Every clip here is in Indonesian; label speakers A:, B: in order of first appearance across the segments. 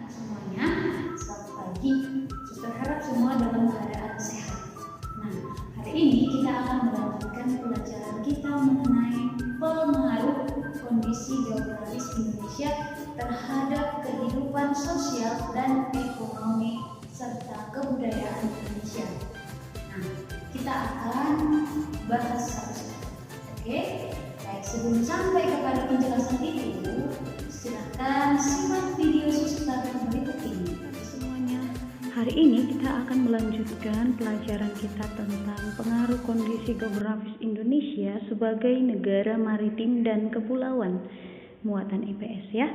A: semuanya, selamat pagi. Saya harap semua dalam keadaan sehat. Nah, hari ini kita akan melanjutkan pelajaran kita mengenai pengaruh kondisi geografis Indonesia terhadap kehidupan sosial dan ekonomi serta kebudayaan Indonesia. Nah, kita akan bahas satu-satu. Oke? Baik, sebelum sampai kepada penjelasan itu, silakan simak video susunan berikut ini.
B: Semuanya, hari ini kita akan melanjutkan pelajaran kita tentang pengaruh kondisi geografis Indonesia sebagai negara maritim dan kepulauan, muatan IPS ya.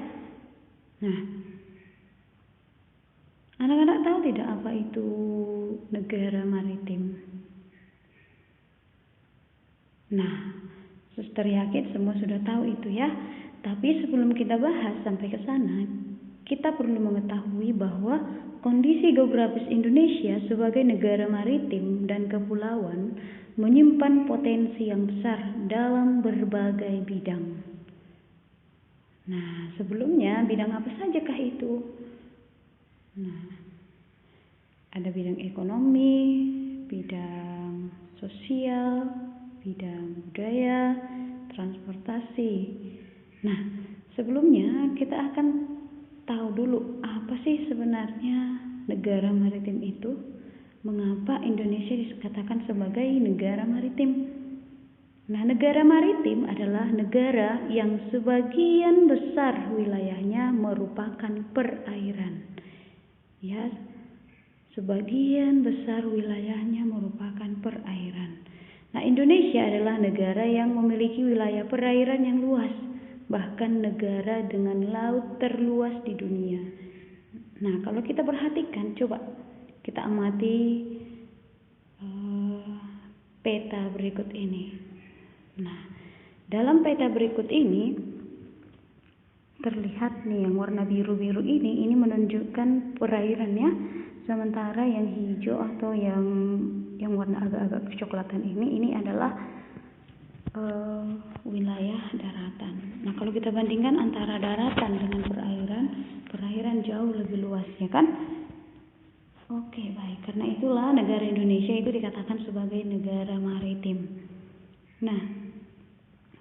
B: Nah, anak-anak tahu tidak apa itu negara maritim? Nah, Suster yakin semua sudah tahu itu ya. Tapi sebelum kita bahas sampai ke sana, kita perlu mengetahui bahwa kondisi geografis Indonesia sebagai negara maritim dan kepulauan menyimpan potensi yang besar dalam berbagai bidang. Nah, sebelumnya bidang apa sajakah itu? Nah, ada bidang ekonomi, bidang sosial, bidang budaya, transportasi. Nah, sebelumnya kita akan tahu dulu apa sih sebenarnya negara maritim itu? Mengapa Indonesia dikatakan sebagai negara maritim? Nah, negara maritim adalah negara yang sebagian besar wilayahnya merupakan perairan. Ya, sebagian besar wilayahnya merupakan perairan. Nah, Indonesia adalah negara yang memiliki wilayah perairan yang luas, bahkan negara dengan laut terluas di dunia. Nah, kalau kita perhatikan, coba kita amati peta berikut ini. Nah, dalam peta berikut ini terlihat nih yang warna biru-biru ini menunjukkan perairan ya. Sementara yang hijau atau yang warna agak-agak kecoklatan ini adalah wilayah daratan. Nah, kalau kita bandingkan antara daratan dengan perairan jauh lebih luas ya kan? Oke, baik. Karena itulah negara Indonesia itu dikatakan sebagai negara maritim. Nah,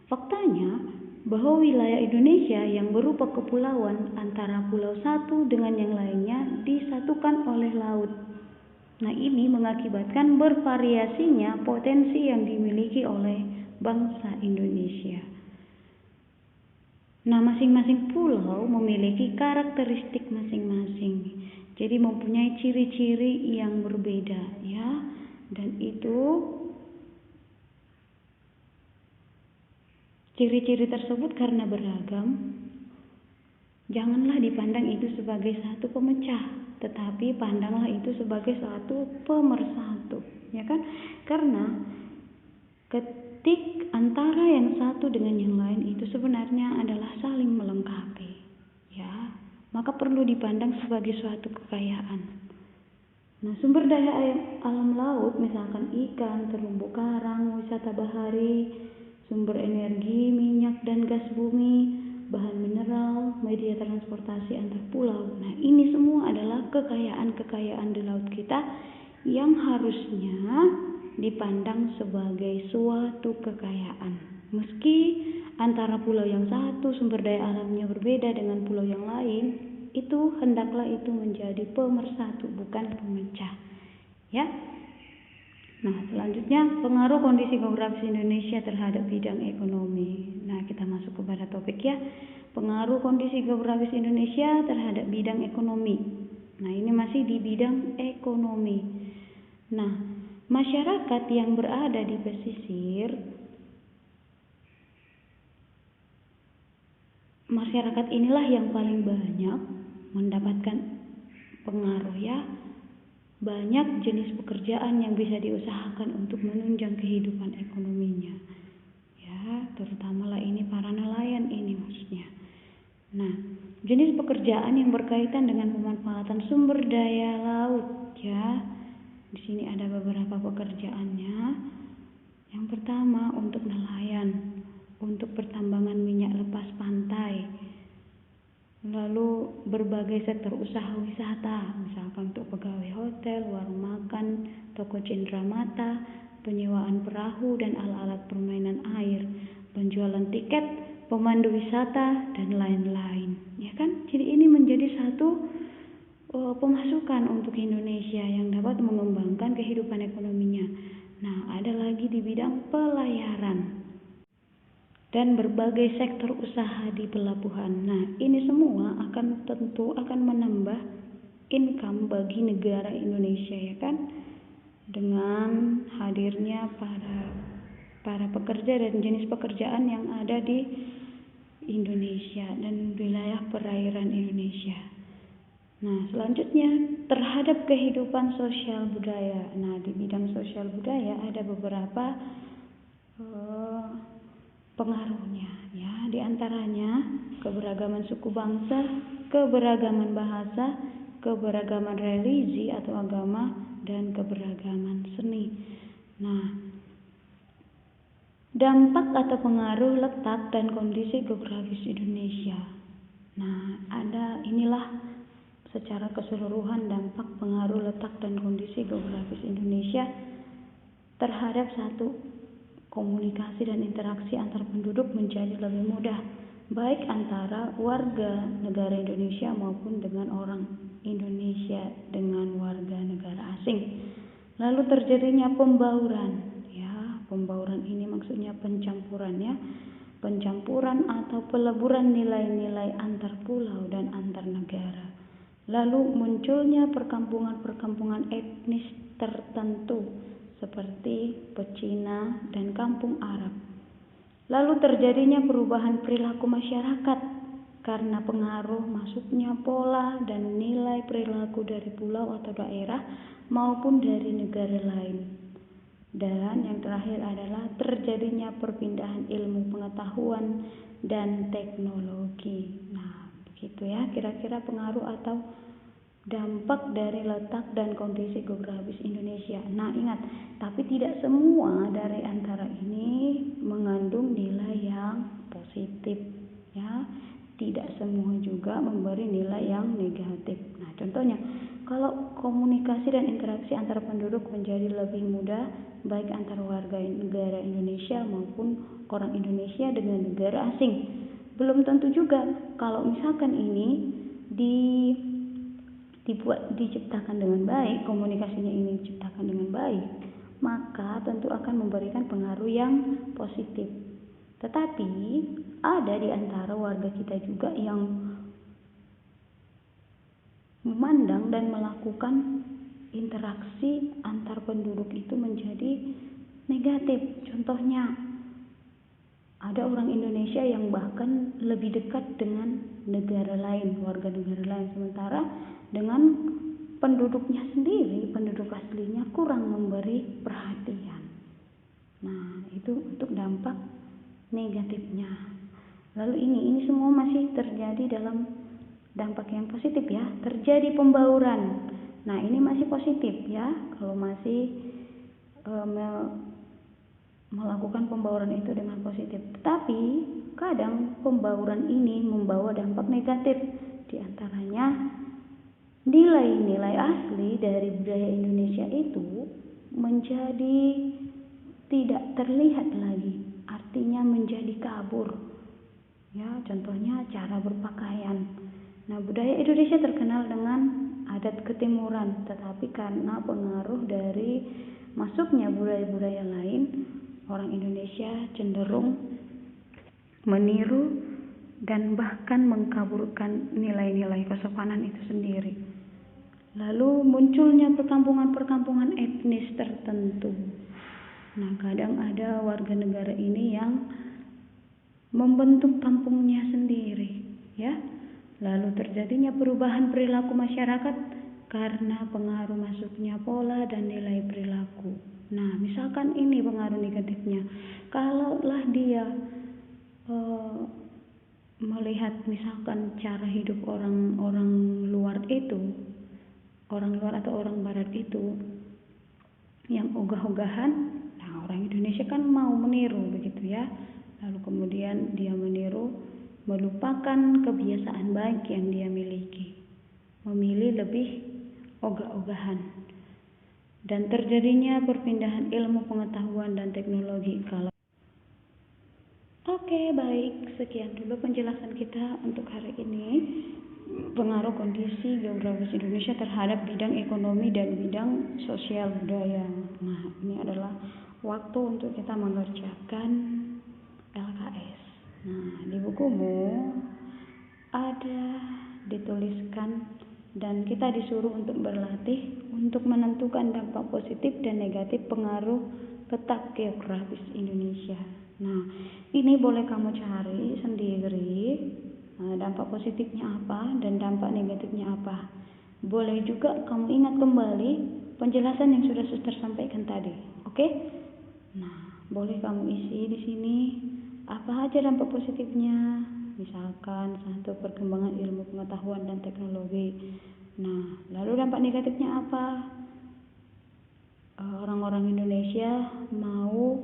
B: faktanya bahwa wilayah Indonesia yang berupa kepulauan antara pulau satu dengan yang lainnya disatukan oleh laut. Nah, ini mengakibatkan bervariasinya potensi yang dimiliki oleh bangsa Indonesia. Nah, masing-masing pulau memiliki karakteristik masing-masing. Jadi mempunyai ciri-ciri yang berbeda ya. Dan itu ciri-ciri tersebut karena beragam, janganlah dipandang itu sebagai satu pemecah, tetapi pandanglah itu sebagai satu pemersatu, ya kan? Karena ketik antara yang satu dengan yang lain itu sebenarnya adalah saling melengkapi, ya. Maka perlu dipandang sebagai suatu kekayaan. Nah, sumber daya alam laut misalkan ikan, terumbu karang, wisata bahari, sumber energi, minyak dan gas bumi, bahan mineral, media transportasi antar pulau. Nah, ini semua adalah kekayaan-kekayaan di laut kita yang harusnya dipandang sebagai suatu kekayaan. Meski antara pulau yang satu sumber daya alamnya berbeda dengan pulau yang lain, itu hendaklah itu menjadi pemersatu, bukan pemecah. Ya. Nah, selanjutnya pengaruh kondisi geografis Indonesia terhadap bidang ekonomi. Nah, kita masuk kepada topik ya. Pengaruh kondisi geografis Indonesia terhadap bidang ekonomi. Nah, ini masih di bidang ekonomi. Nah, masyarakat yang berada di pesisir, masyarakat inilah yang paling banyak mendapatkan pengaruh ya. Banyak jenis pekerjaan yang bisa diusahakan untuk menunjang kehidupan ekonominya. Ya, terutamalah ini para nelayan ini maksudnya. Nah, jenis pekerjaan yang berkaitan dengan pemanfaatan sumber daya laut ya. Di sini ada beberapa pekerjaannya. Yang pertama untuk nelayan, untuk pertambangan minyak lepas pantai. Lalu berbagai sektor usaha wisata, misalkan untuk pegawai hotel, warung makan, toko cenderamata, penyewaan perahu dan alat-alat permainan air, penjualan tiket, pemandu wisata, dan lain-lain. Ya kan? Jadi ini menjadi satu pemasukan untuk Indonesia yang dapat mengembangkan kehidupan ekonominya. Nah, ada lagi di bidang pelayaran dan berbagai sektor usaha di pelabuhan. Nah, ini semua tentu akan menambah income bagi negara Indonesia, ya kan? Dengan hadirnya para pekerja dan jenis pekerjaan yang ada di Indonesia dan wilayah perairan Indonesia. Nah, selanjutnya terhadap kehidupan sosial budaya. Nah, di bidang sosial budaya ada beberapa pengaruhnya, ya. Di antaranya keberagaman suku bangsa, keberagaman bahasa, keberagaman religi atau agama, dan keberagaman seni. Nah, dampak atau pengaruh letak dan kondisi geografis Indonesia. Nah, inilah secara keseluruhan dampak, pengaruh, letak, dan kondisi geografis Indonesia terhadap satu, komunikasi dan interaksi antar penduduk menjadi lebih mudah, baik antara warga negara Indonesia maupun dengan orang Indonesia dengan warga negara asing. Lalu terjadinya pembauran, ya. Pembauran ini maksudnya pencampuran atau peleburan nilai-nilai antar pulau dan antar negara. Lalu munculnya perkampungan-perkampungan etnis tertentu seperti Pecina dan Kampung Arab. Lalu terjadinya perubahan perilaku masyarakat karena pengaruh masuknya pola dan nilai perilaku dari pulau atau daerah maupun dari negara lain. Dan yang terakhir adalah terjadinya perpindahan ilmu pengetahuan dan teknologi. Nah, begitu ya kira-kira pengaruh atau dampak dari letak dan kondisi geografis Indonesia. Nah, ingat, tapi tidak semua dari antara ini mengandung nilai yang positif, ya. Tidak semua juga memberi nilai yang negatif. Nah, contohnya, kalau komunikasi dan interaksi antar penduduk menjadi lebih mudah, baik antar warga negara Indonesia maupun orang Indonesia dengan negara asing. Belum tentu juga kalau misalkan ini diciptakan dengan baik, komunikasinya ini diciptakan dengan baik, maka tentu akan memberikan pengaruh yang positif. Tetapi ada di antara warga kita juga yang memandang dan melakukan interaksi antar penduduk itu menjadi negatif. Contohnya, ada orang Indonesia yang bahkan lebih dekat dengan negara lain, warga negara lain, sementara dengan penduduknya sendiri, penduduk aslinya kurang memberi perhatian. Nah, itu untuk dampak negatifnya. Lalu ini semua masih terjadi dalam dampak yang positif, ya. Terjadi pembauran. Nah, ini masih positif, ya. Kalau masih melakukan pembauran itu dengan positif. Tetapi kadang pembauran ini membawa dampak negatif. Di antaranya nilai-nilai asli dari budaya Indonesia itu menjadi tidak terlihat lagi. Artinya menjadi kabur. Ya, contohnya cara berpakaian. Nah, budaya Indonesia terkenal dengan adat ketimuran, tetapi karena pengaruh dari masuknya budaya-budaya lain, orang Indonesia cenderung meniru dan bahkan mengkaburkan nilai-nilai kesopanan itu sendiri. Lalu munculnya perkampungan-perkampungan etnis tertentu. Nah, kadang ada warga negara ini yang membentuk kampungnya sendiri, ya. Lalu terjadinya perubahan perilaku masyarakat karena pengaruh masuknya pola dan nilai perilaku. Nah, misalkan ini pengaruh negatifnya. Kalaulah dia melihat misalkan cara hidup orang luar atau orang barat itu yang ogah-ogahan, nah orang Indonesia kan mau meniru begitu, ya. Lalu kemudian dia meniru melupakan kebiasaan baik yang dia miliki, memilih lebih ogah-ogahan, dan terjadinya perpindahan ilmu pengetahuan dan teknologi. Oke, baik, sekian dulu penjelasan kita untuk hari ini. Pengaruh kondisi geografis Indonesia terhadap bidang ekonomi dan bidang sosial budaya. Nah, ini adalah waktu untuk kita mengerjakan LKS. Nah, di bukumu ada dituliskan dan kita disuruh untuk berlatih untuk menentukan dampak positif dan negatif pengaruh letak geografis Indonesia. Nah, ini boleh kamu cari sendiri dampak positifnya apa dan dampak negatifnya apa. Boleh juga kamu ingat kembali penjelasan yang sudah suster sampaikan tadi. Oke? Nah, boleh kamu isi di sini apa aja dampak positifnya. Misalkan satu, perkembangan ilmu pengetahuan dan teknologi. Nah, lalu dampak negatifnya apa? Orang-orang Indonesia mau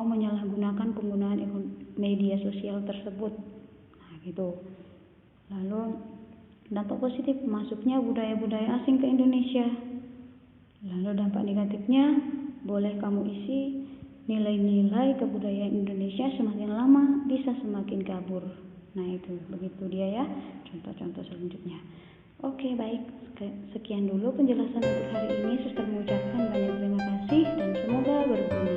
B: menyalahgunakan penggunaan media sosial tersebut. Nah, gitu. Lalu dampak positif masuknya budaya-budaya asing ke Indonesia. Lalu dampak negatifnya boleh kamu isi nilai-nilai kebudayaan Indonesia semakin lama bisa semakin kabur. Nah, itu begitu dia ya, contoh-contoh selanjutnya. Oke, baik, sekian dulu penjelasan untuk hari ini. Suster mengucapkan banyak terima kasih dan semoga berguna.